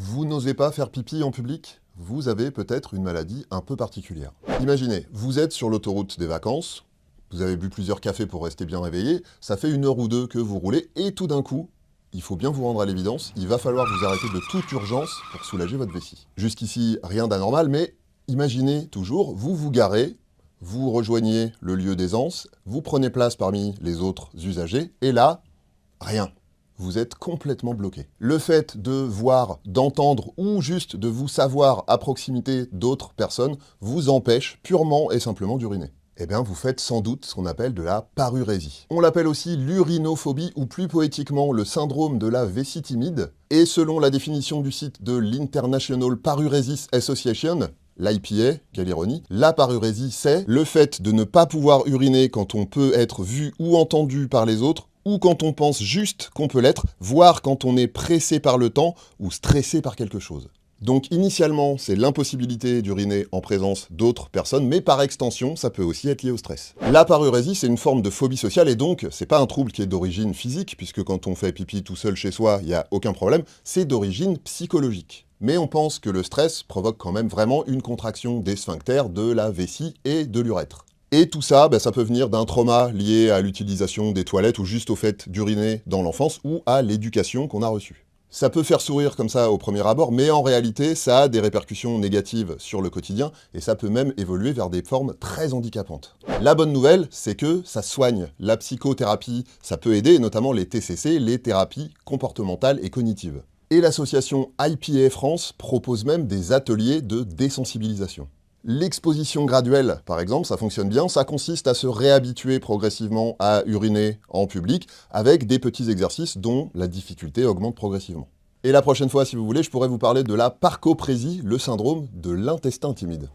Vous n'osez pas faire pipi en public? Vous avez peut-être une maladie un peu particulière. Imaginez, vous êtes sur l'autoroute des vacances, vous avez bu plusieurs cafés pour rester bien réveillé, ça fait 1 heure ou 2 que vous roulez, et tout d'un coup, il faut bien vous rendre à l'évidence, il va falloir vous arrêter de toute urgence pour soulager votre vessie. Jusqu'ici, rien d'anormal, mais imaginez toujours, vous vous garez, vous rejoignez le lieu d'aisance, vous prenez place parmi les autres usagers, et là, rien. Vous êtes complètement bloqué. Le fait de voir, d'entendre ou juste de vous savoir à proximité d'autres personnes vous empêche purement et simplement d'uriner. Eh bien, vous faites sans doute ce qu'on appelle de la parurésie. On l'appelle aussi l'urinophobie ou plus poétiquement le syndrome de la vessie timide. Et selon la définition du site de l'International Paruresis Association, l'IPA, quelle ironie, la parurésie, c'est le fait de ne pas pouvoir uriner quand on peut être vu ou entendu par les autres, ou quand on pense juste qu'on peut l'être, voire quand on est pressé par le temps ou stressé par quelque chose. Donc initialement, c'est l'impossibilité d'uriner en présence d'autres personnes, mais par extension, ça peut aussi être lié au stress. La parurésie, c'est une forme de phobie sociale, et donc, c'est pas un trouble qui est d'origine physique, puisque quand on fait pipi tout seul chez soi, il n'y a aucun problème, c'est d'origine psychologique. Mais on pense que le stress provoque quand même vraiment une contraction des sphincters, de la vessie et de l'urètre. Et tout ça, ça peut venir d'un trauma lié à l'utilisation des toilettes ou juste au fait d'uriner dans l'enfance ou à l'éducation qu'on a reçue. Ça peut faire sourire comme ça au premier abord, mais en réalité, ça a des répercussions négatives sur le quotidien et ça peut même évoluer vers des formes très handicapantes. La bonne nouvelle, c'est que ça soigne. La psychothérapie, ça peut aider, notamment les TCC, les thérapies comportementales et cognitives. Et l'association IPA France propose même des ateliers de désensibilisation. L'exposition graduelle, par exemple, ça fonctionne bien, ça consiste à se réhabituer progressivement à uriner en public avec des petits exercices dont la difficulté augmente progressivement. Et la prochaine fois, si vous voulez, je pourrais vous parler de la parcoprésie, le syndrome de l'intestin timide.